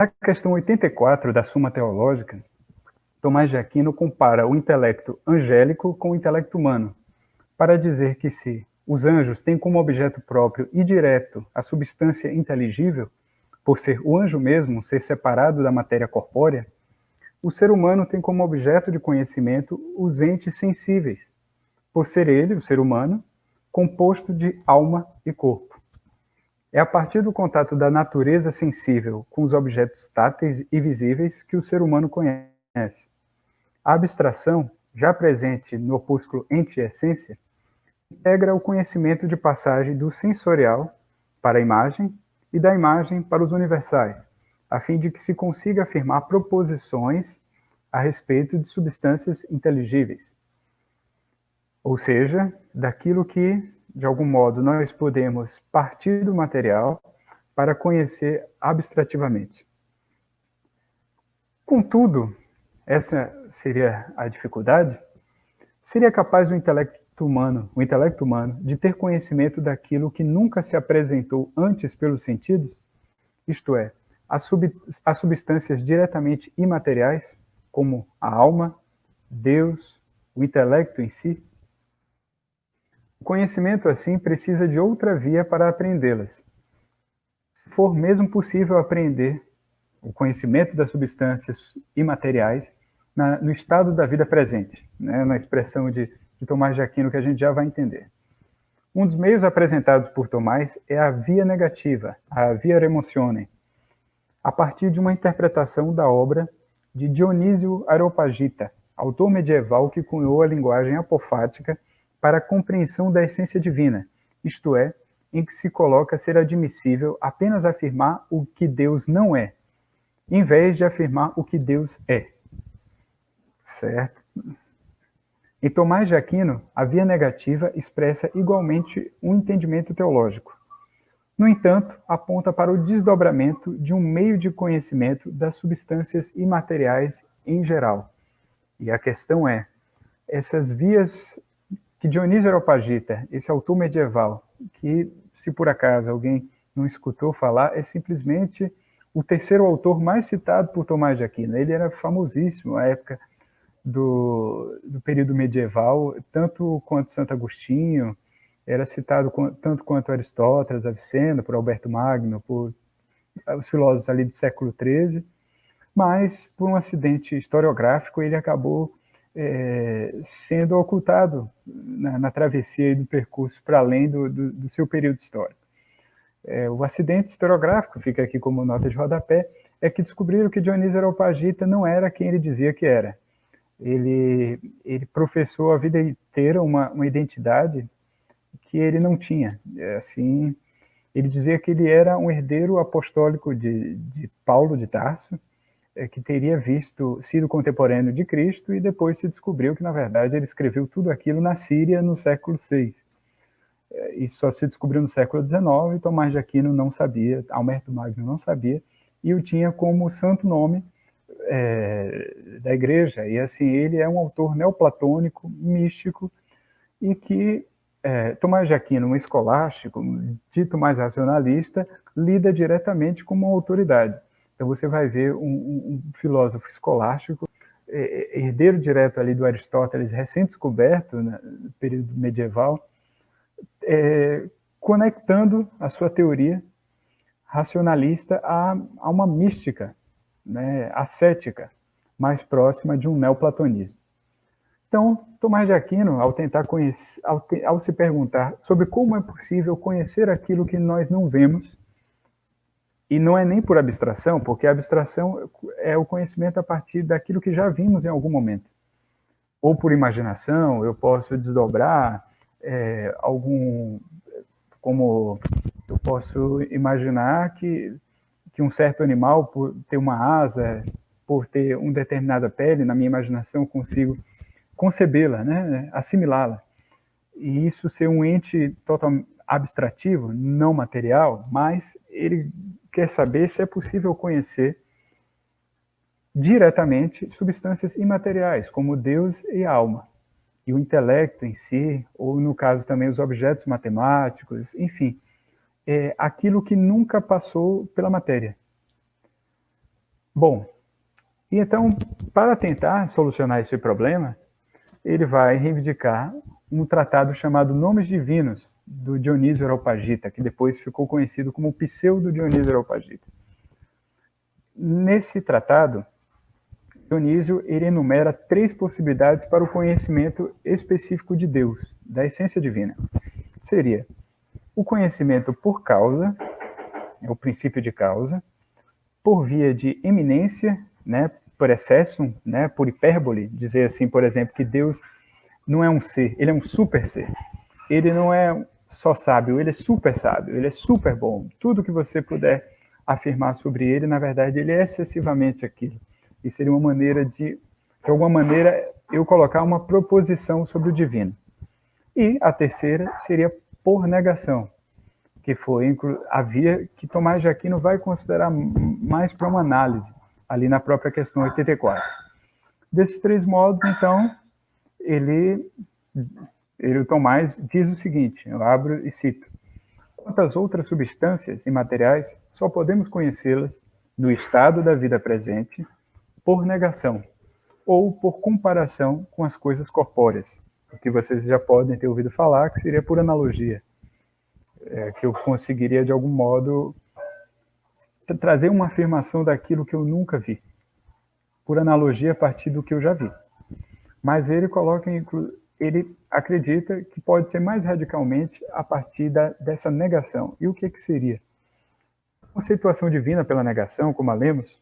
Na questão 84 da Suma Teológica, Tomás de Aquino compara o intelecto angélico com o intelecto humano, para dizer que se os anjos têm como objeto próprio e direto a substância inteligível, por ser o anjo mesmo um ser separado da matéria corpórea, o ser humano tem como objeto de conhecimento os entes sensíveis, por ser ele, o ser humano, composto de alma e corpo. É a partir do contato da natureza sensível com os objetos táteis e visíveis que o ser humano conhece. A abstração, já presente no opúsculo Ente e Essência, integra o conhecimento de passagem do sensorial para a imagem e da imagem para os universais, a fim de que se consiga afirmar proposições a respeito de substâncias inteligíveis. Ou seja, daquilo que, de algum modo, nós podemos partir do material para conhecer abstrativamente. Contudo, essa seria a dificuldade, seria capaz o intelecto humano, de ter conhecimento daquilo que nunca se apresentou antes pelos sentidos, isto é, as substâncias diretamente imateriais, como a alma, Deus, o intelecto em si? O conhecimento, assim, precisa de outra via para apreendê-las. Se for mesmo possível aprender o conhecimento das substâncias imateriais no estado da vida presente, né, na expressão de Tomás de Aquino, que a gente já vai entender. Um dos meios apresentados por Tomás é a via negativa, a via remotione, a partir de uma interpretação da obra de Dionísio Areopagita, autor medieval que cunhou a linguagem apofática para a compreensão da essência divina, isto é, em que se coloca ser admissível apenas afirmar o que Deus não é, em vez de afirmar o que Deus é. Certo? Em Tomás de Aquino, a via negativa expressa igualmente um entendimento teológico. No entanto, aponta para o desdobramento de um meio de conhecimento das substâncias imateriais em geral. E a questão é, essas vias que Dionísio Areopagita, esse autor medieval, que se por acaso alguém não escutou falar, é simplesmente o terceiro autor mais citado por Tomás de Aquino. Ele era famosíssimo na época do período medieval, tanto quanto Santo Agostinho, era citado tanto quanto Aristóteles, Avicena, por Alberto Magno, por os filósofos ali do século XIII, mas por um acidente historiográfico ele acabou sendo ocultado na travessia do percurso para além do seu período histórico. O acidente historiográfico, fica aqui como nota de rodapé, é que descobriram que Dionísio Areopagita não era quem ele dizia que era. Ele professou a vida inteira uma identidade que ele não tinha. Assim, ele dizia que ele era um herdeiro apostólico de Paulo de Tarso, que teria sido contemporâneo de Cristo, e depois se descobriu que, na verdade, ele escreveu tudo aquilo na Síria no século VI. Isso só se descobriu no século XIX, e Tomás de Aquino não sabia, Alberto Magno não sabia, e o tinha como santo nome da igreja. E assim, ele é um autor neoplatônico, místico, e que Tomás de Aquino, um escolástico, dito mais racionalista, lida diretamente com uma autoridade. Então você vai ver um filósofo escolástico, herdeiro direto ali do Aristóteles, recém-descoberto no período medieval, conectando a sua teoria racionalista a uma mística, né, ascética, mais próxima de um neoplatonismo. Então, Tomás de Aquino, ao tentar conhecer, ao se perguntar sobre como é possível conhecer aquilo que nós não vemos, e não é nem por abstração, porque a abstração é o conhecimento a partir daquilo que já vimos em algum momento. Ou por imaginação, eu posso desdobrar como eu posso imaginar que um certo animal, por ter uma asa, por ter uma determinada pele, na minha imaginação consigo concebê-la, né, assimilá-la. E isso ser um ente totalmente abstrativo, não material, mas ele quer saber se é possível conhecer diretamente substâncias imateriais, como Deus e a alma, e o intelecto em si, ou no caso também os objetos matemáticos, enfim, aquilo que nunca passou pela matéria. Bom, e então, para tentar solucionar esse problema, ele vai reivindicar um tratado chamado Nomes Divinos, do Dionísio Areopagita, que depois ficou conhecido como Pseudo-Dionísio Areopagita. Nesse tratado, Dionísio ele enumera 3 possibilidades para o conhecimento específico de Deus, da essência divina. Seria o conhecimento por causa, o princípio de causa, por via de eminência, né, por excesso, né, por hipérbole, dizer assim, por exemplo, que Deus não é um ser, ele é um super ser. Ele não é só sábio, ele é super sábio, ele é super bom. Tudo que você puder afirmar sobre ele, na verdade, ele é excessivamente aquilo. E seria uma maneira de alguma maneira, eu colocar uma proposição sobre o divino. E a terceira seria por negação, que foi a via que Tomás de Aquino vai considerar mais para uma análise, ali na própria questão 84. Desses 3 modos, então, o Tomás diz o seguinte, eu abro e cito: quanto às outras substâncias imateriais, só podemos conhecê-las no estado da vida presente, por negação, ou por comparação com as coisas corpóreas, o que vocês já podem ter ouvido falar, que seria por analogia, que eu conseguiria, de algum modo, trazer uma afirmação daquilo que eu nunca vi, por analogia a partir do que eu já vi. Mas ele coloca, ele acredita que pode ser mais radicalmente a partir dessa negação. E o que seria? A conceituação divina pela negação, como a lemos,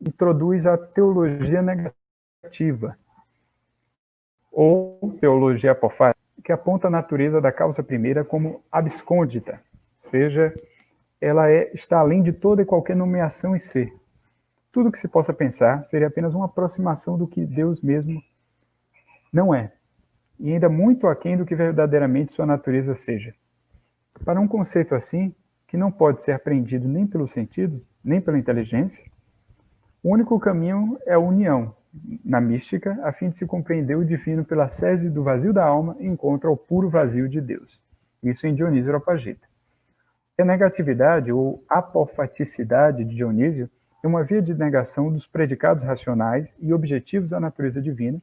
introduz a teologia negativa, ou teologia apofática, que aponta a natureza da causa primeira como abscôndita, ou seja, ela está além de toda e qualquer nomeação e ser. Tudo que se possa pensar seria apenas uma aproximação do que Deus mesmo não é, e ainda muito aquém do que verdadeiramente sua natureza seja. Para um conceito assim, que não pode ser apreendido nem pelos sentidos, nem pela inteligência, o único caminho é a união, na mística, a fim de se compreender o divino pela sese do vazio da alma e encontra o puro vazio de Deus. Isso em Dionísio Areopagita. A negatividade ou apofaticidade de Dionísio é uma via de negação dos predicados racionais e objetivos da natureza divina,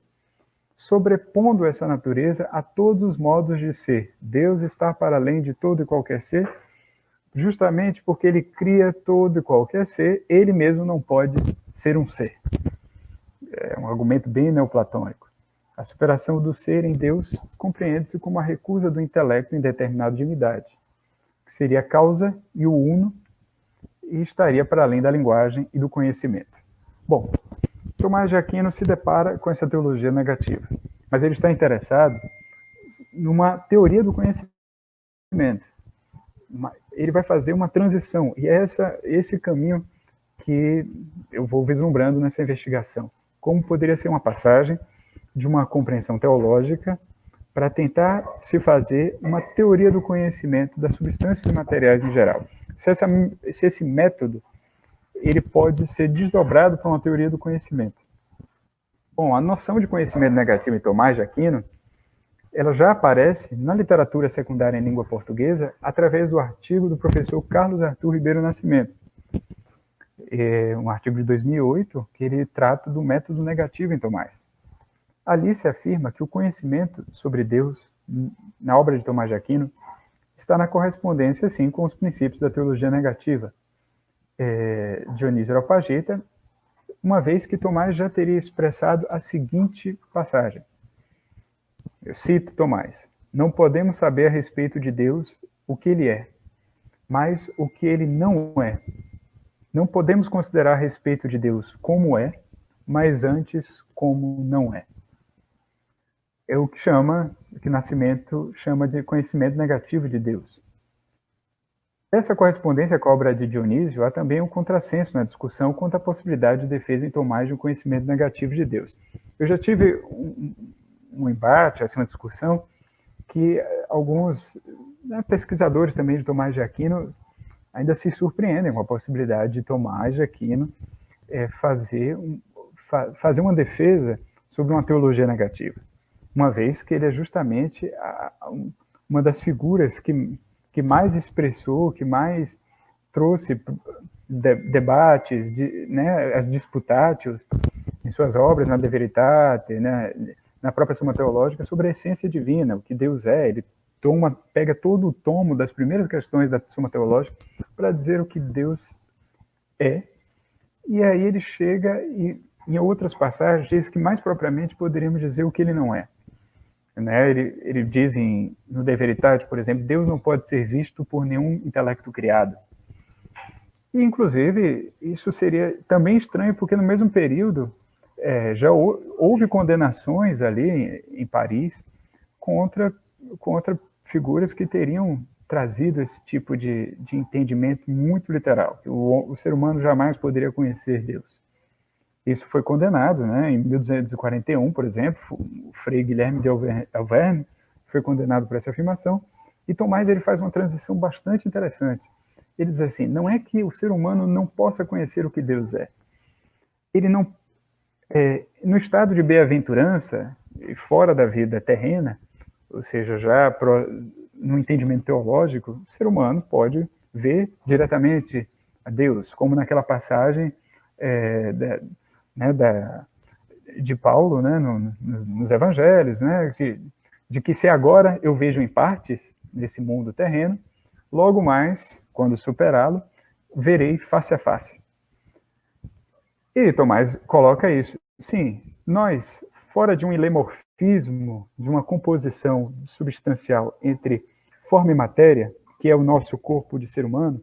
sobrepondo essa natureza a todos os modos de ser. Deus está para além de todo e qualquer ser, justamente porque ele cria todo e qualquer ser, ele mesmo não pode ser um ser. É um argumento bem neoplatônico. A superação do ser em Deus compreende-se como a recusa do intelecto em determinada divindade, que seria a causa e o uno, e estaria para além da linguagem e do conhecimento. Bom, Tomás de Aquino se depara com essa teologia negativa, mas ele está interessado numa teoria do conhecimento. Ele vai fazer uma transição, e é esse caminho que eu vou vislumbrando nessa investigação. Como poderia ser uma passagem de uma compreensão teológica para tentar se fazer uma teoria do conhecimento das substâncias materiais em geral. Se esse método ele pode ser desdobrado para uma teoria do conhecimento. Bom, a noção de conhecimento negativo em Tomás de Aquino, ela já aparece na literatura secundária em língua portuguesa através do artigo do professor Carlos Arthur Ribeiro Nascimento, um artigo de 2008, que ele trata do método negativo em Tomás. Ali se afirma que o conhecimento sobre Deus, na obra de Tomás de Aquino, está na correspondência, sim, com os princípios da teologia negativa, Dionísio Areopagita, uma vez que Tomás já teria expressado a seguinte passagem. Eu cito Tomás: não podemos saber a respeito de Deus o que ele é, mas o que ele não é. Não podemos considerar a respeito de Deus como é, mas antes como não é. É o que Nascimento chama de conhecimento negativo de Deus. Essa correspondência com a obra de Dionísio, há também um contrassenso na discussão quanto à possibilidade de defesa em Tomás de um conhecimento negativo de Deus. Eu já tive um embate, uma discussão, que alguns pesquisadores também de Tomás de Aquino ainda se surpreendem com a possibilidade de Tomás de Aquino fazer uma defesa sobre uma teologia negativa, uma vez que ele é justamente uma das figuras que mais expressou, que mais trouxe debates, né, as disputatio, em suas obras, na De Veritate, né, na própria Suma Teológica, sobre a essência divina, o que Deus é. Ele pega todo o tomo das primeiras questões da Suma Teológica para dizer o que Deus é, e aí ele chega e, em outras passagens, diz que mais propriamente poderíamos dizer o que ele não é. Né? Ele diz no De Veritate, por exemplo, Deus não pode ser visto por nenhum intelecto criado. E, inclusive, isso seria também estranho, porque no mesmo período já houve condenações ali em Paris contra figuras que teriam trazido esse tipo de entendimento muito literal, que o ser humano jamais poderia conhecer Deus. Isso foi condenado, né? Em 1241, por exemplo, o Frei Guilherme de Auvergne foi condenado por essa afirmação, e Tomás ele faz uma transição bastante interessante. Ele diz assim, não é que o ser humano não possa conhecer o que Deus é. Ele não... no estado de bem-aventurança, fora da vida terrena, ou seja, já no entendimento teológico, o ser humano pode ver diretamente a Deus, como naquela passagem de Paulo, né, nos evangelhos, né, de que se agora eu vejo em partes nesse mundo terreno, logo mais, quando superá-lo, verei face a face. E Tomás coloca isso. Sim, nós, fora de um ilemorfismo, de uma composição substancial entre forma e matéria, que é o nosso corpo de ser humano,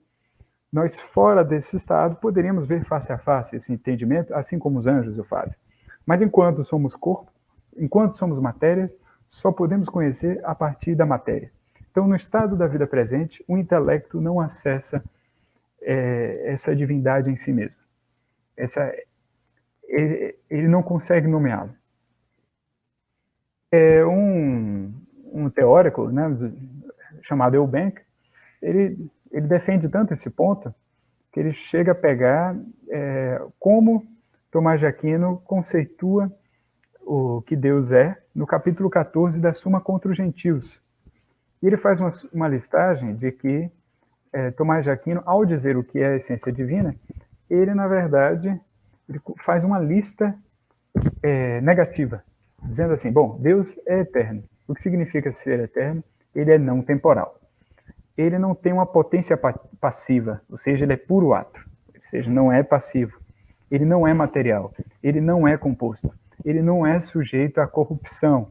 nós, fora desse estado, poderíamos ver face a face esse entendimento, assim como os anjos o fazem. Mas enquanto somos corpo, enquanto somos matéria, só podemos conhecer a partir da matéria. Então, no estado da vida presente, o intelecto não acessa essa divindade em si mesmo. Ele não consegue nomeá-lo. Um teórico, né, chamado Eubank, ele defende tanto esse ponto que ele chega a pegar como Tomás de Aquino conceitua o que Deus é no capítulo 14 da Suma contra os Gentios. E ele faz uma listagem de que Tomás de Aquino, ao dizer o que é a essência divina, ele, na verdade, ele faz uma lista negativa, dizendo assim, bom, Deus é eterno. O que significa ser eterno? Ele é não temporal. Ele não tem uma potência passiva, ou seja, ele é puro ato, ou seja, não é passivo. Ele não é material, ele não é composto, ele não é sujeito à corrupção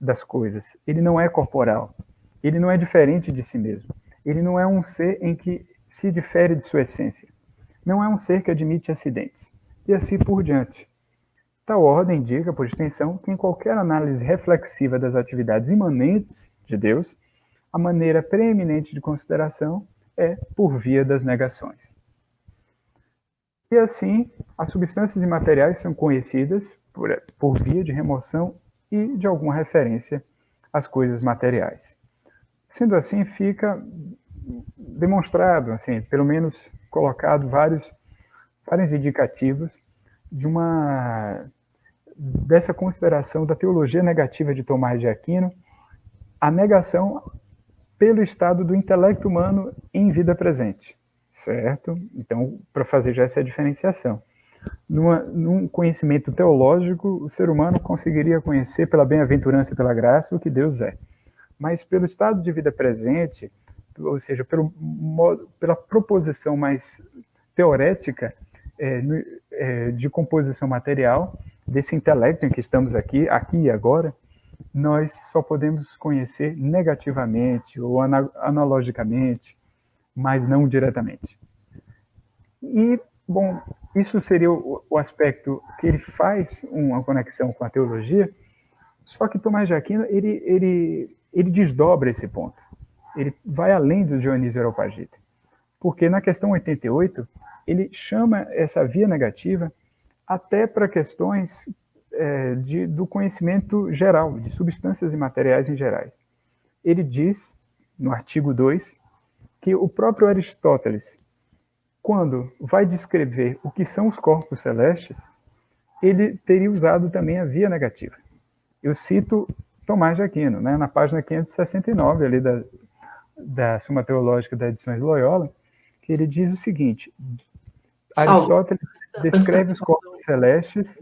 das coisas, ele não é corporal, ele não é diferente de si mesmo, ele não é um ser em que se difere de sua essência, não é um ser que admite acidentes, e assim por diante. Tal ordem indica, por extensão, que em qualquer análise reflexiva das atividades imanentes de Deus, a maneira preeminente de consideração é por via das negações. E assim, as substâncias imateriais são conhecidas por via de remoção e de alguma referência às coisas materiais. Sendo assim, fica demonstrado, assim, pelo menos colocado vários indicativos dessa consideração da teologia negativa de Tomás de Aquino, a negação pelo estado do intelecto humano em vida presente, certo? Então, para fazer já essa diferenciação. Num conhecimento teológico, o ser humano conseguiria conhecer pela bem-aventurança e pela graça o que Deus é. Mas pelo estado de vida presente, ou seja, pela proposição mais teorética de composição material, desse intelecto em que estamos aqui e agora, nós só podemos conhecer negativamente ou analogicamente, mas não diretamente. E, bom, isso seria o aspecto que ele faz uma conexão com a teologia, só que Tomás de Aquino, ele desdobra esse ponto. Ele vai além do Dionísio Areopagita. Porque na questão 88, ele chama essa via negativa até para questões do conhecimento geral, de substâncias e materiais em geral. Ele diz, no artigo 2, que o próprio Aristóteles, quando vai descrever o que são os corpos celestes, ele teria usado também a via negativa. Eu cito Tomás de Aquino, né, na página 569 ali da Suma Teológica da Edições Loyola, que ele diz o seguinte, Aristóteles descreve os corpos celestes,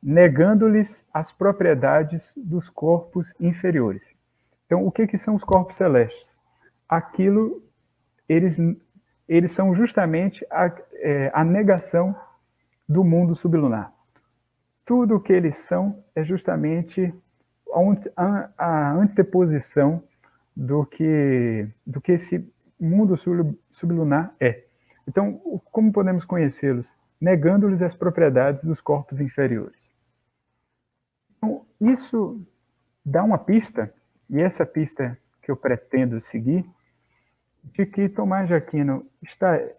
negando-lhes as propriedades dos corpos inferiores. Então, o que são os corpos celestes? Aquilo, eles são justamente a negação do mundo sublunar. Tudo o que eles são é justamente a anteposição do que esse mundo sublunar é. Então, como podemos conhecê-los? Negando-lhes as propriedades dos corpos inferiores. Então, isso dá uma pista, e essa pista que eu pretendo seguir, de que Tomás de Aquino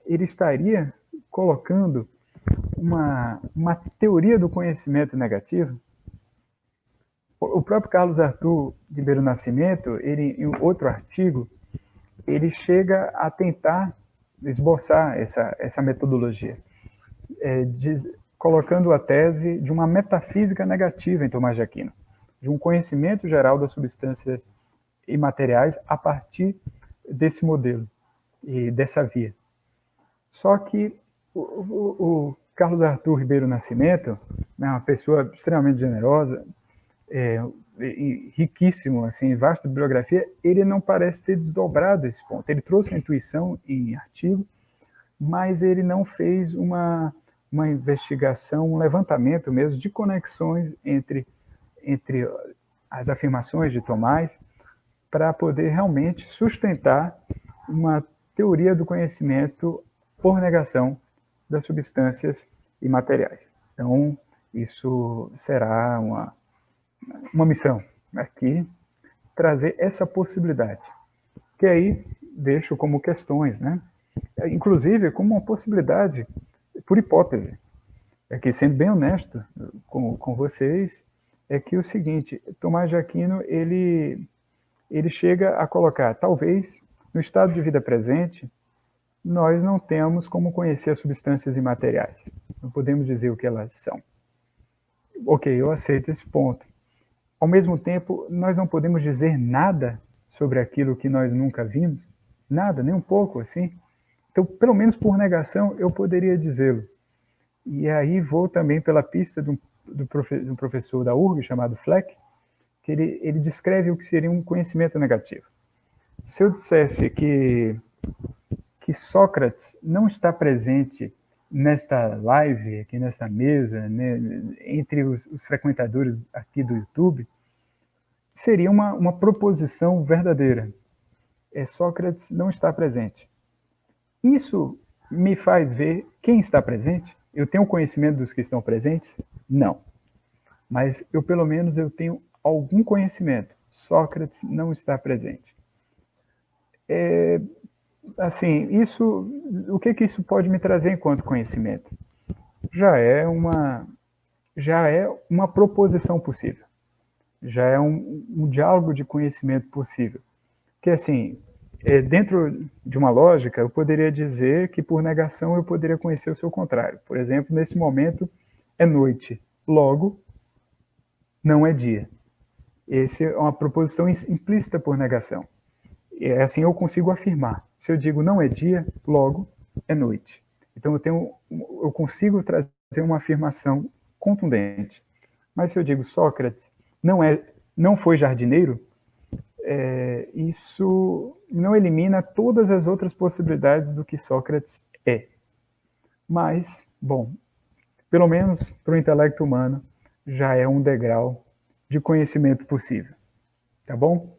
ele estaria colocando uma teoria do conhecimento negativo. O próprio Carlos Arthur Ribeiro Nascimento, ele, em outro artigo, ele chega a tentar esboçar essa metodologia, colocando a tese de uma metafísica negativa em Tomás de Aquino, de um conhecimento geral das substâncias imateriais a partir desse modelo e dessa via. Só que o Carlos Arthur Ribeiro Nascimento, né, uma pessoa extremamente generosa, riquíssimo, assim, vasta bibliografia, ele não parece ter desdobrado esse ponto. Ele trouxe a intuição em artigo, mas ele não fez uma investigação, um levantamento mesmo de conexões entre as afirmações de Tomás para poder realmente sustentar uma teoria do conhecimento por negação das substâncias imateriais. Então, isso será uma missão aqui, trazer essa possibilidade, que aí deixo como questões, né? Inclusive como uma possibilidade por hipótese. Aqui, sendo bem honesto com vocês, é que o seguinte, Tomás de Aquino, ele chega a colocar, talvez, no estado de vida presente, nós não temos como conhecer as substâncias imateriais. Não podemos dizer o que elas são. Ok, eu aceito esse ponto. Ao mesmo tempo, nós não podemos dizer nada sobre aquilo que nós nunca vimos. Nada, nem um pouco, assim. Então, pelo menos por negação, eu poderia dizê-lo. E aí vou também pela pista de um professor da URG, chamado Fleck, que ele descreve o que seria um conhecimento negativo. Se eu dissesse que Sócrates não está presente nesta live, aqui nesta mesa, né, entre os frequentadores aqui do YouTube, seria uma proposição verdadeira. Sócrates não está presente. Isso me faz ver quem está presente. Eu tenho conhecimento dos que estão presentes? Não. Mas pelo menos eu tenho algum conhecimento. Sócrates não está presente. Assim, o que isso pode me trazer enquanto conhecimento? Já é uma proposição possível. Já é um diálogo de conhecimento possível. Que, assim, dentro de uma lógica, eu poderia dizer que, por negação, eu poderia conhecer o seu contrário. Por exemplo, nesse momento, é noite. Logo, não é dia. Essa é uma proposição implícita por negação. Assim eu consigo afirmar. Se eu digo não é dia, logo é noite. Então eu consigo trazer uma afirmação contundente. Mas se eu digo Sócrates não foi jardineiro, isso não elimina todas as outras possibilidades do que Sócrates é. Mas, bom, pelo menos para o intelecto humano, já é um degrau de conhecimento possível. Tá bom?